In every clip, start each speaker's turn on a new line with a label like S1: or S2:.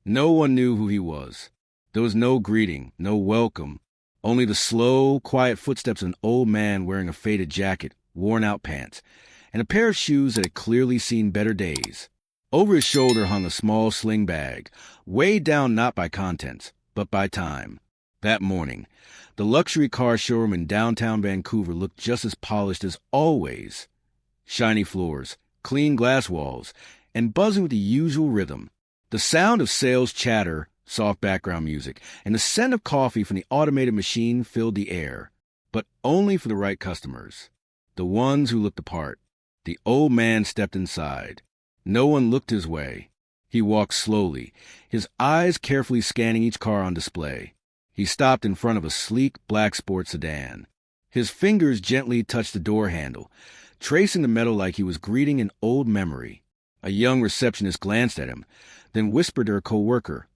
S1: No one knew who he was. There was no greeting, no welcome, only the slow, quiet footsteps of an old man wearing a faded jacket, worn-out pants, and a pair of shoes that had clearly seen better days. Over his shoulder hung a small sling bag, weighed down not by contents, but by time. That morning, the luxury car showroom in downtown Vancouver looked just as polished as always. Shiny floors, clean glass walls, and buzzing with the usual rhythm. The sound of sales chatter, soft background music, and the scent of coffee from the automated machine filled the air, but only for the right customers, the ones who looked the part. The old man stepped inside. No one looked his way. He walked slowly, his eyes carefully scanning each car on display. He stopped in front of a sleek black sports sedan. His fingers gently touched the door handle, tracing the metal like he was greeting an old memory. A young receptionist glanced at him, then whispered to her coworker,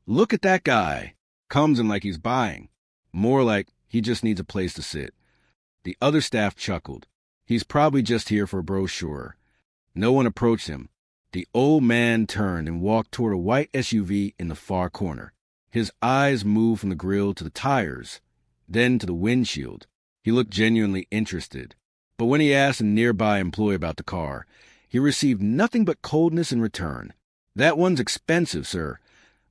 S1: "Look at that guy. Comes in like he's buying. More like he just needs a place to sit." The other staff chuckled. "He's probably just here for a brochure." No one approached him. The old man turned and walked toward a white SUV in the far corner. His eyes moved from the grille to the tires, then to the windshield. He looked genuinely interested. But when he asked a nearby employee about the car, he received nothing but coldness in return. "That one's expensive, sir,"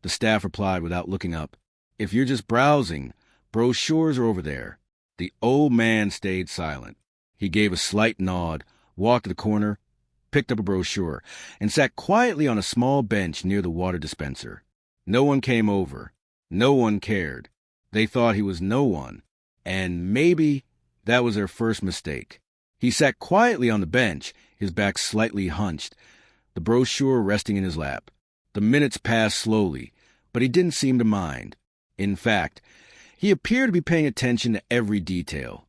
S1: the staff replied without looking up. "If you're just browsing, brochures are over there." The old man stayed silent. He gave a slight nod, walked to the corner, picked up a brochure, and sat quietly on a small bench near the water dispenser. No one came over. No one cared. They thought he was no one. And maybe that was their first mistake. He sat quietly on the bench, his back slightly hunched, the brochure resting in his lap. The minutes passed slowly, but he didn't seem to mind. In fact, he appeared to be paying attention to every detail.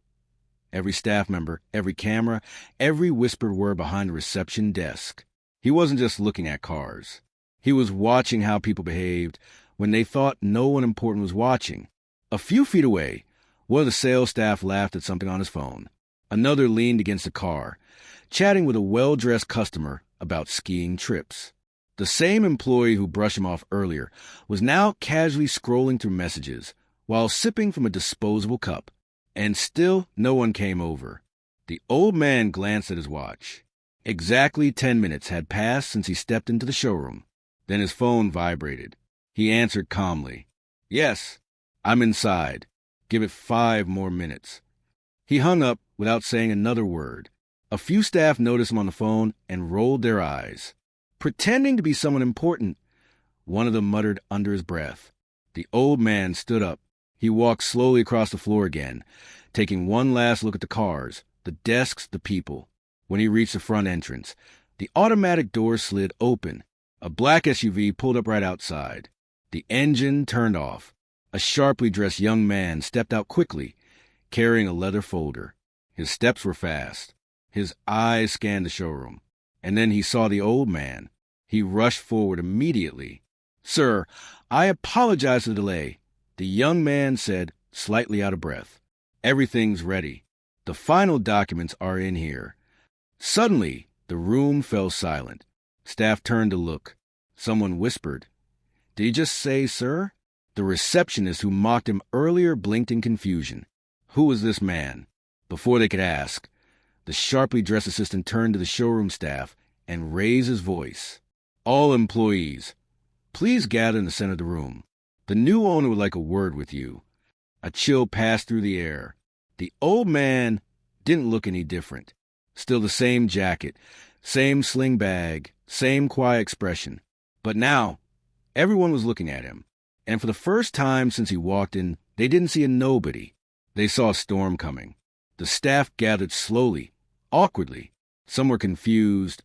S1: Every staff member, every camera, every whispered word behind the reception desk. He wasn't just looking at cars. He was watching how people behaved when they thought no one important was watching. A few feet away, one of the sales staff laughed at something on his phone. Another leaned against the car, chatting with a well-dressed customer about skiing trips. The same employee who brushed him off earlier was now casually scrolling through messages while sipping from a disposable cup. And still no one came over. The old man glanced at his watch. Exactly 10 minutes had passed since he stepped into the showroom. Then his phone vibrated. He answered calmly, "Yes, I'm inside. Give it 5 more minutes." He hung up without saying another word. A few staff noticed him on the phone and rolled their eyes. "Pretending to be someone important," one of them muttered under his breath. The old man stood up. He walked slowly across the floor again, taking one last look at the cars, the desks, the people. When he reached the front entrance, the automatic door slid open. A black SUV pulled up right outside. The engine turned off. A sharply dressed young man stepped out quickly, carrying a leather folder. His steps were fast. His eyes scanned the showroom. And then he saw the old man. He rushed forward immediately. "Sir, I apologize for the delay," the young man said, slightly out of breath. "Everything's ready. The final documents are in here." Suddenly, the room fell silent. Staff turned to look. Someone whispered, "Did he just say, sir?" The receptionist who mocked him earlier blinked in confusion. Who was this man? Before they could ask, the sharply dressed assistant turned to the showroom staff and raised his voice. "All employees, please gather in the center of the room. The new owner would like a word with you." A chill passed through the air. The old man didn't look any different. Still the same jacket, same sling bag, same quiet expression. But now, everyone was looking at him. And for the first time since he walked in, they didn't see a nobody. They saw a storm coming. The staff gathered slowly, awkwardly. Some were confused,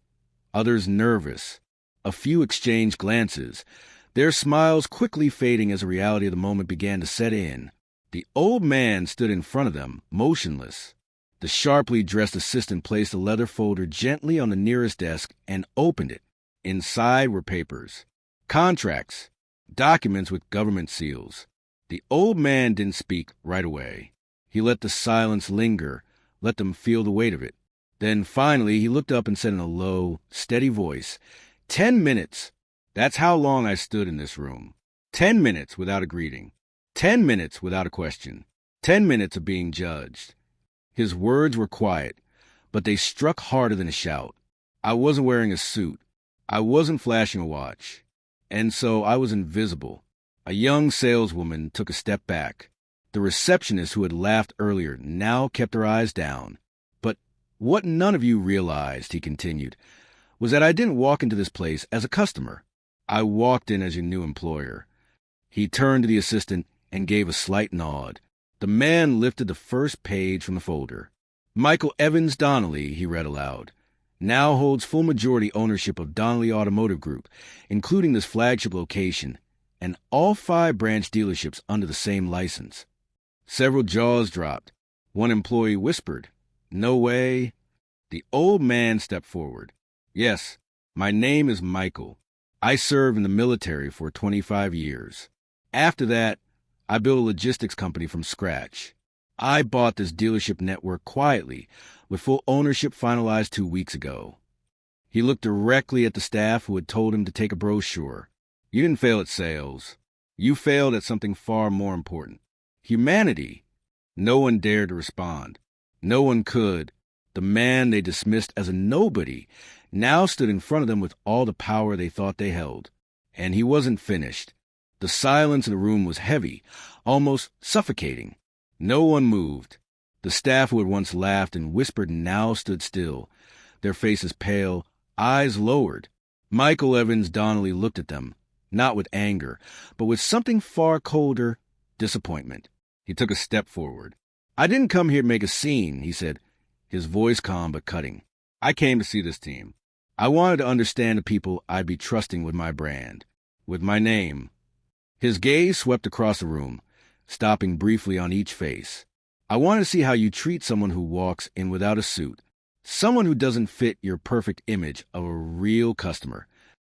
S1: others nervous. A few exchanged glances, their smiles quickly fading as the reality of the moment began to set in. The old man stood in front of them, motionless. The sharply dressed assistant placed a leather folder gently on the nearest desk and opened it. Inside were papers, contracts, documents with government seals. The old man didn't speak right away. He let the silence linger, let them feel the weight of it. Then finally he looked up and said in a low, steady voice, 10 minutes. That's how long I stood in this room. 10 minutes without a greeting. 10 minutes without a question. 10 minutes of being judged. His words were quiet, but they struck harder than a shout. I wasn't wearing a suit. I wasn't flashing a watch. And so I was invisible. A young saleswoman took a step back. The receptionist who had laughed earlier now kept her eyes down. But what none of you realized, he continued, was that I didn't walk into this place as a customer. I walked in as your new employer. He turned to the assistant and gave a slight nod. The man lifted the first page from the folder. Michael Evans Donnelly, he read aloud, now holds full majority ownership of Donnelly Automotive Group, including this flagship location, and all 5 branch dealerships under the same license. Several jaws dropped. One employee whispered, "No way." The old man stepped forward. "Yes, my name is Michael. I served in the military for 25 years. After that, I built a logistics company from scratch. I bought this dealership network quietly, with full ownership finalized 2 weeks ago." He looked directly at the staff who had told him to take a brochure. "You didn't fail at sales. You failed at something far more important. Humanity." No one dared to respond. No one could. The man they dismissed as a nobody now stood in front of them with all the power they thought they held. And he wasn't finished. The silence in the room was heavy, almost suffocating. No one moved. The staff who had once laughed and whispered now stood still, their faces pale, eyes lowered. Michael Evans Donnelly looked at them, not with anger, but with something far colder, disappointment. He took a step forward. "I didn't come here to make a scene," he said, his voice calm but cutting. "I came to see this team. I wanted to understand the people I'd be trusting with my brand, with my name." His gaze swept across the room, stopping briefly on each face. "I want to see how you treat someone who walks in without a suit, someone who doesn't fit your perfect image of a real customer."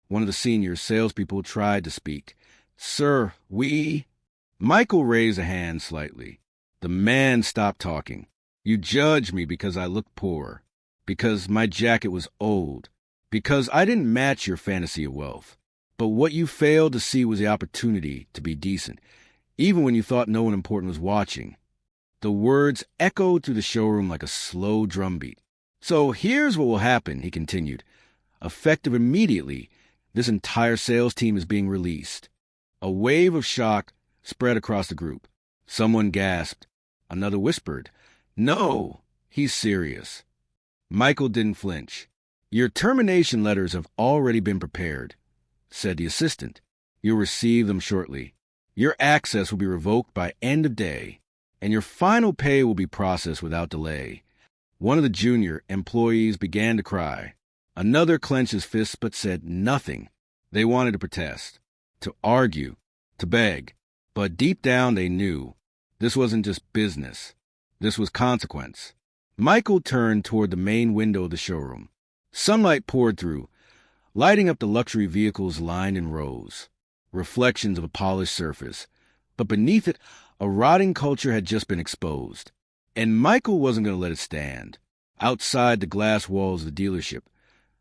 S1: One of the senior salespeople tried to speak. "Sir, we—" Michael raised a hand slightly. The man stopped talking. "You judge me because I look poor, because my jacket was old, because I didn't match your fantasy of wealth. But what you failed to see was the opportunity to be decent, even when you thought no one important was watching." The words echoed through the showroom like a slow drumbeat. "So here's what will happen," he continued. "Effective immediately, this entire sales team is being released." A wave of shock spread across the group. Someone gasped. Another whispered, "No, he's serious." Michael didn't flinch. "Your termination letters have already been prepared," said the assistant. "You'll receive them shortly. Your access will be revoked by end of day, and your final pay will be processed without delay." One of the junior employees began to cry. Another clenched his fists but said nothing. They wanted to protest, to argue, to beg. But deep down they knew this wasn't just business. This was consequence. Michael turned toward the main window of the showroom. Sunlight poured through, lighting up the luxury vehicles lined in rows, reflections of a polished surface. But beneath it, a rotting culture had just been exposed. And Michael wasn't going to let it stand. Outside the glass walls of the dealership,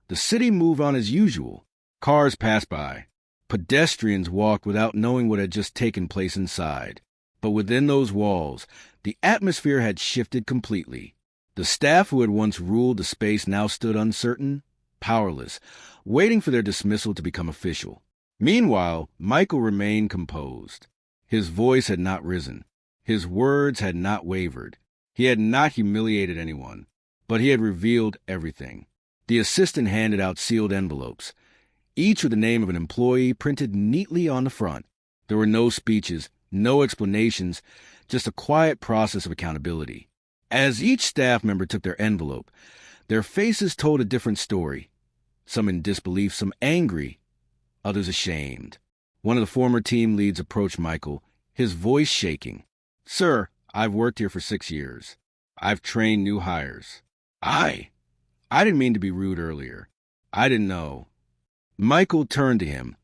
S1: the city moved on as usual. Cars passed by. Pedestrians walked without knowing what had just taken place inside. But within those walls, the atmosphere had shifted completely. The staff who had once ruled the space now stood uncertain, powerless, waiting for their dismissal to become official. Meanwhile, Michael remained composed. His voice had not risen. His words had not wavered. He had not humiliated anyone, but he had revealed everything. The assistant handed out sealed envelopes, each with the name of an employee printed neatly on the front. There were no speeches, no explanations, just a quiet process of accountability. As each staff member took their envelope, their faces told a different story, some in disbelief, some angry, others ashamed. One of the former team leads approached Michael, his voice shaking. "Sir, I've worked here for 6 years. I've trained new hires. I didn't mean to be rude earlier. I didn't know." Michael turned to him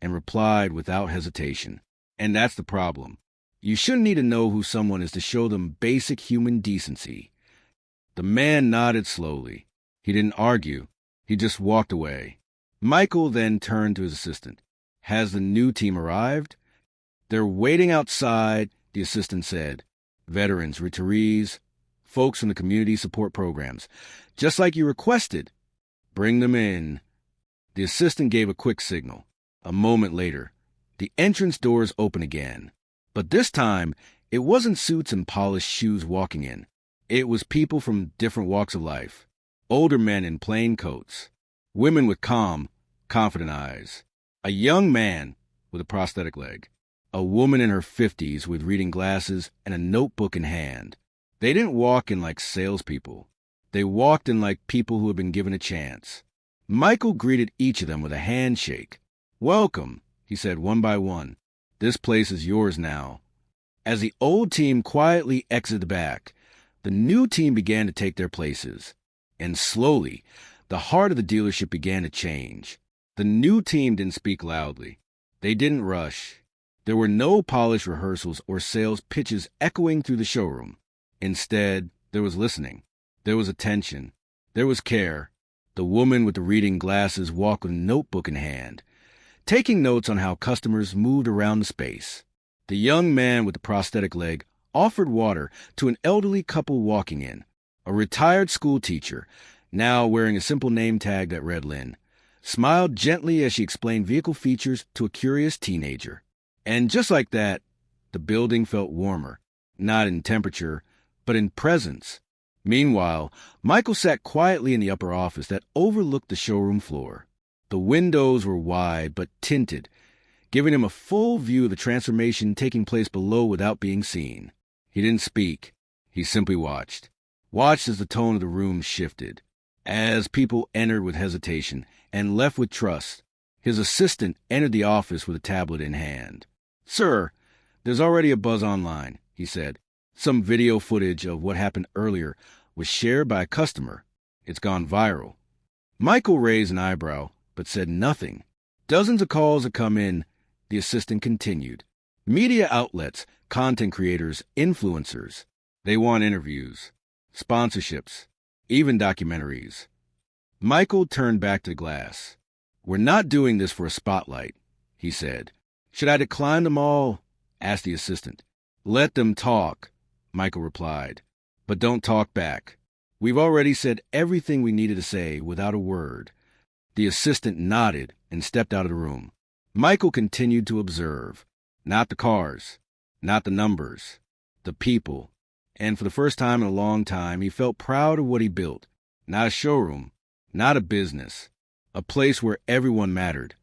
S1: and replied without hesitation. "And that's the problem. You shouldn't need to know who someone is to show them basic human decency." The man nodded slowly. He didn't argue. He just walked away. Michael then turned to his assistant. Has the new team arrived? They're waiting outside, the assistant said. Veterans, retirees, folks from the community support programs. Just like you requested. Bring them in. The assistant gave a quick signal. A moment later, the entrance doors opened again. But this time, it wasn't suits and polished shoes walking in. It was people from different walks of life. Older men in plain coats. Women with calm, confident eyes. A young man with a prosthetic leg. A woman in her 50s with reading glasses and a notebook in hand. They didn't walk in like salespeople. They walked in like people who had been given a chance. Michael greeted each of them with a handshake. Welcome, he said one by one. This place is yours now. As the old team quietly exited the back, the new team began to take their places. And slowly, the heart of the dealership began to change. The new team didn't speak loudly. They didn't rush. There were no polished rehearsals or sales pitches echoing through the showroom. Instead, there was listening. There was attention. There was care. The woman with the reading glasses walked with a notebook in hand, taking notes on how customers moved around the space. The young man with the prosthetic leg offered water to an elderly couple walking in. A retired school teacher, now wearing a simple name tag that read Lynn, smiled gently as she explained vehicle features to a curious teenager. And just like that, the building felt warmer, not in temperature, but in presence. Meanwhile, Michael sat quietly in the upper office that overlooked the showroom floor. The windows were wide but tinted, giving him a full view of the transformation taking place below without being seen. He didn't speak. He simply watched. Watched as the tone of the room shifted. As people entered with hesitation and left with trust, his assistant entered the office with a tablet in hand. "Sir, there's already a buzz online," he said. "Some video footage of what happened earlier was shared by a customer. It's gone viral." Michael raised an eyebrow, but said nothing. Dozens of calls had come in, the assistant continued. Media outlets, content creators, influencers. They want interviews, sponsorships, even documentaries. Michael turned back to the glass. "We're not doing this for a spotlight," he said. "Should I decline them all?" asked the assistant. "Let them talk," Michael replied. "But don't talk back. We've already said everything we needed to say without a word." The assistant nodded and stepped out of the room. Michael continued to observe. Not the cars, not the numbers, the people. And for the first time in a long time, he felt proud of what he built. Not a showroom, not a business, a place where everyone mattered.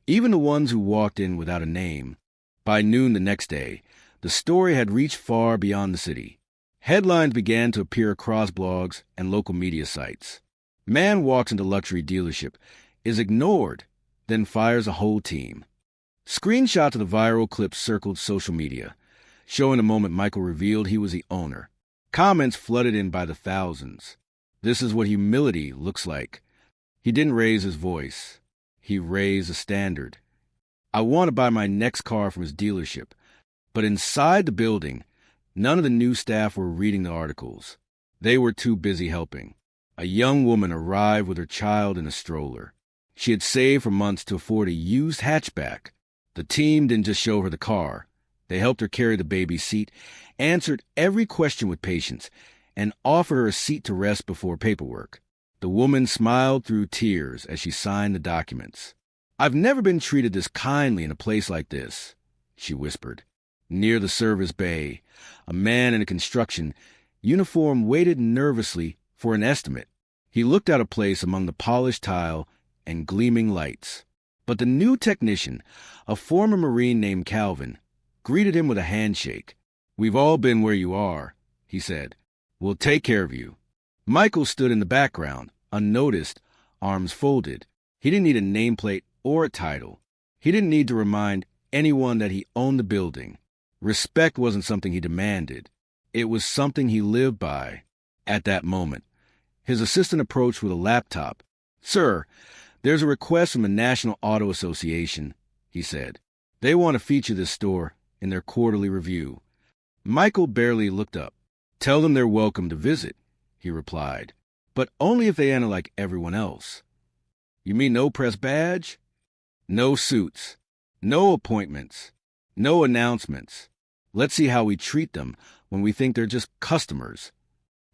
S1: Even the ones who walked in without a name. By noon the next day, the story had reached far beyond the city. Headlines began to appear across blogs and local media sites. Man walks into luxury dealership, is ignored, then fires a whole team. Screenshots of the viral clips circled social media, showing the moment Michael revealed he was the owner. Comments flooded in by the thousands. This is what humility looks like. He didn't raise his voice. He raised a standard. I want to buy my next car from his dealership. But inside the building, none of the new staff were reading the articles. They were too busy helping. A young woman arrived with her child in a stroller. She had saved for months to afford a used hatchback. The team didn't just show her the car. They helped her carry the baby seat, answered every question with patience, and offered her a seat to rest before paperwork. The woman smiled through tears as she signed the documents. "I've never been treated this kindly in a place like this," she whispered. Near the service bay, a man in a construction uniform waited nervously for an estimate. He looked out of place among the polished tile and gleaming lights. But the new technician, a former Marine named Calvin, greeted him with a handshake. "We've all been where you are," he said. "We'll take care of you." Michael stood in the background, unnoticed, arms folded. He didn't need a nameplate or a title. He didn't need to remind anyone that he owned the building. Respect wasn't something he demanded. It was something he lived by. At that moment, his assistant approached with a laptop. "Sir, there's a request from the National Auto Association," he said. "They want to feature this store in their quarterly review." Michael barely looked up. "Tell them they're welcome to visit," he replied, "but only if they enter like everyone else." You mean no press badge? No suits. No appointments. No announcements. Let's see how we treat them when we think they're just customers.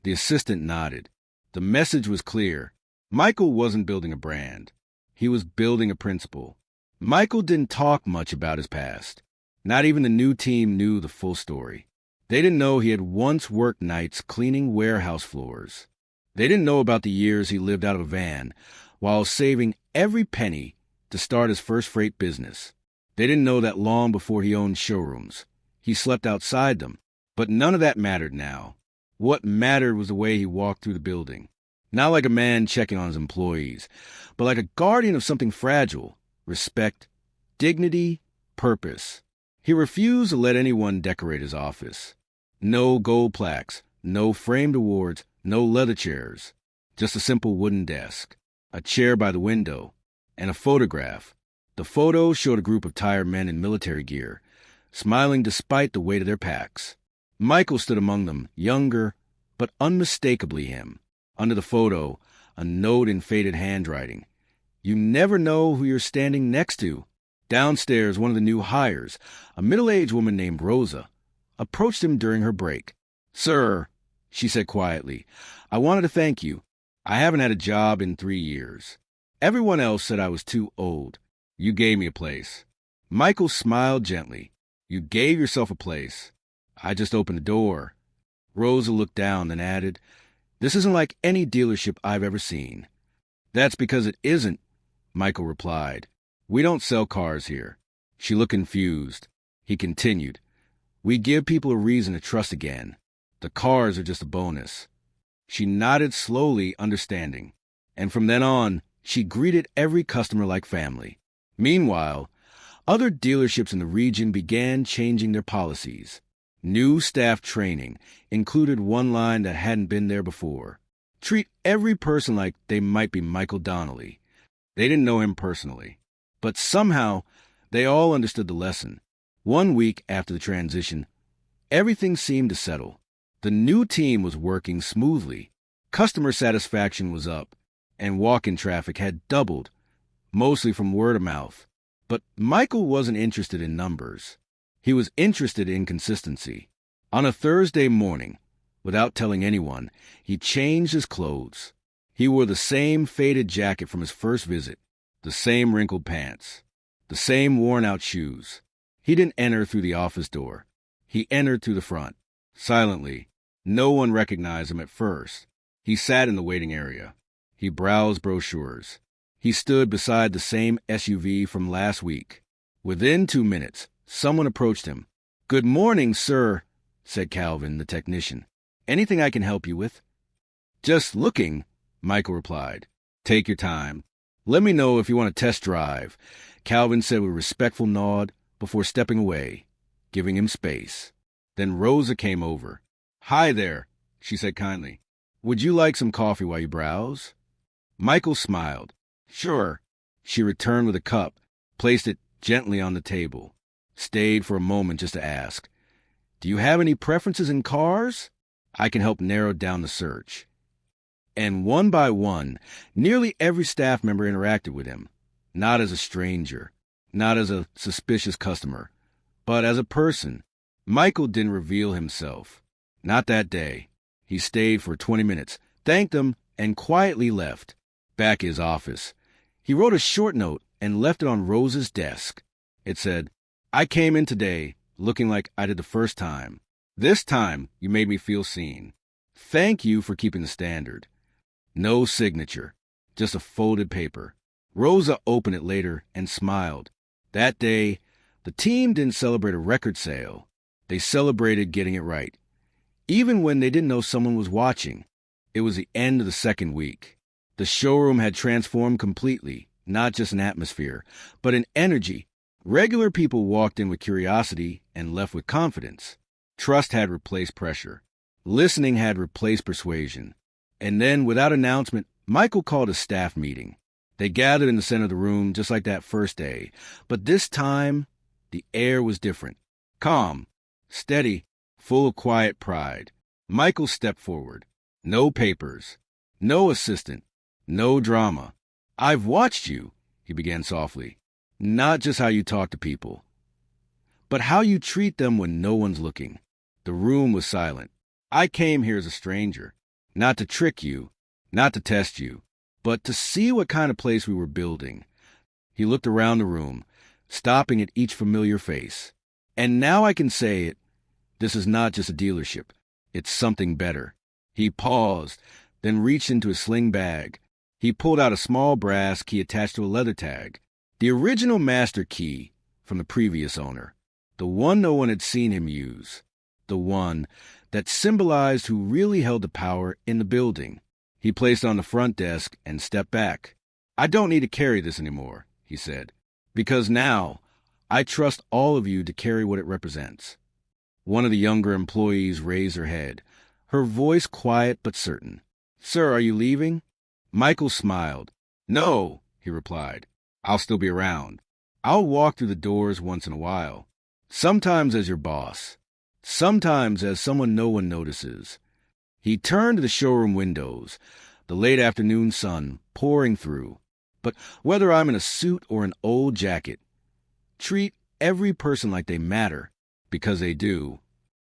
S1: The assistant nodded. The message was clear. Michael wasn't building a brand. He was building a principle. Michael didn't talk much about his past. Not even the new team knew the full story. They didn't know he had once worked nights cleaning warehouse floors. They didn't know about the years he lived out of a van while saving every penny to start his first freight business. They didn't know that long before he owned showrooms. He slept outside them. But none of that mattered now. What mattered was the way he walked through the building. Not like a man checking on his employees, but like a guardian of something fragile: respect, dignity, purpose. He refused to let anyone decorate his office. No gold plaques, no framed awards, no leather chairs. Just a simple wooden desk, a chair by the window, and a photograph. The photo showed a group of tired men in military gear, smiling despite the weight of their packs. Michael stood among them, younger, but unmistakably him. Under the photo, a note in faded handwriting. You never know who you're standing next to. Downstairs, one of the new hires, a middle-aged woman named Rosa, approached him during her break. "Sir," she said quietly, "I wanted to thank you. I haven't had a job in 3 years. Everyone else said I was too old. You gave me a place." Michael smiled gently. "You gave yourself a place. I just opened the door." Rosa looked down, then added, "This isn't like any dealership I've ever seen." "That's because it isn't," Michael replied. "We don't sell cars here." She looked confused. He continued, "We give people a reason to trust again. The cars are just a bonus." She nodded slowly, understanding. And from then on, she greeted every customer like family. Meanwhile, other dealerships in the region began changing their policies. New staff training included one line that hadn't been there before. Treat every person like they might be Michael Donnelly. They didn't know him personally, but somehow they all understood the lesson. 1 week after the transition, everything seemed to settle. The new team was working smoothly. Customer satisfaction was up, and walk-in traffic had doubled, mostly from word of mouth. But Michael wasn't interested in numbers. He was interested in consistency. On a Thursday morning, without telling anyone, he changed his clothes. He wore the same faded jacket from his first visit, the same wrinkled pants, the same worn-out shoes. He didn't enter through the office door. He entered through the front, silently. No one recognized him at first. He sat in the waiting area. He browsed brochures. He stood beside the same SUV from last week. Within 2 minutes, someone approached him. "Good morning, sir," said Calvin, the technician. "Anything I can help you with?" "Just looking," Michael replied. "Take your time. Let me know if you want a test drive," Calvin said with a respectful nod before stepping away, giving him space. Then Rosa came over. "Hi there," she said kindly. "Would you like some coffee while you browse?" Michael smiled. "Sure." She returned with a cup, placed it gently on the table, stayed for a moment just to ask, "Do you have any preferences in cars? I can help narrow down the search." And one by one, nearly every staff member interacted with him, not as a stranger, not as a suspicious customer, but as a person. Michael didn't reveal himself. Not that day. He stayed for 20 minutes, thanked them, and quietly left. Back at his office, he wrote a short note and left it on Rose's desk. It said, "I came in today looking like I did the first time. This time, you made me feel seen. Thank you for keeping the standard." No signature, just a folded paper. Rosa opened it later and smiled. That day, the team didn't celebrate a record sale. They celebrated getting it right. Even when they didn't know someone was watching. It was the end of the second week. The showroom had transformed completely, not just in atmosphere, but in energy. Regular people walked in with curiosity and left with confidence. Trust had replaced pressure. Listening had replaced persuasion. And then, without announcement, Michael called a staff meeting. They gathered in the center of the room just like that first day. But this time, the air was different. Calm, steady, full of quiet pride. Michael stepped forward. No papers. No assistant. No drama. I've watched you, he began softly. Not just how you talk to people, but how you treat them when no one's looking. The room was silent. I came here as a stranger, not to trick you, not to test you, but to see what kind of place we were building. He looked around the room, stopping at each familiar face. And now I can say it. This is not just a dealership. It's something better. He paused, then reached into his sling bag. He pulled out a small brass key attached to a leather tag. The original master key from the previous owner. The one no one had seen him use. The one that symbolized who really held the power in the building. He placed it on the front desk and stepped back. I don't need to carry this anymore, he said, because now I trust all of you to carry what it represents. One of the younger employees raised her head, her voice quiet but certain. Sir, are you leaving? Michael smiled. No, he replied. I'll still be around. I'll walk through the doors once in a while. Sometimes as your boss. Sometimes as someone no one notices. He turned to the showroom windows, the late afternoon sun pouring through. But whether I'm in a suit or an old jacket, treat every person like they matter, because they do.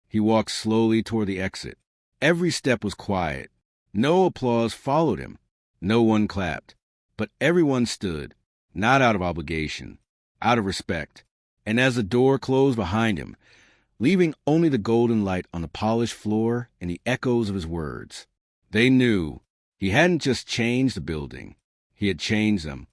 S1: He walked slowly toward the exit. Every step was quiet. No applause followed him. No one clapped. But everyone stood, not out of obligation, out of respect. And as the door closed behind him, leaving only the golden light on the polished floor and the echoes of his words, they knew he hadn't just changed the building. He had changed them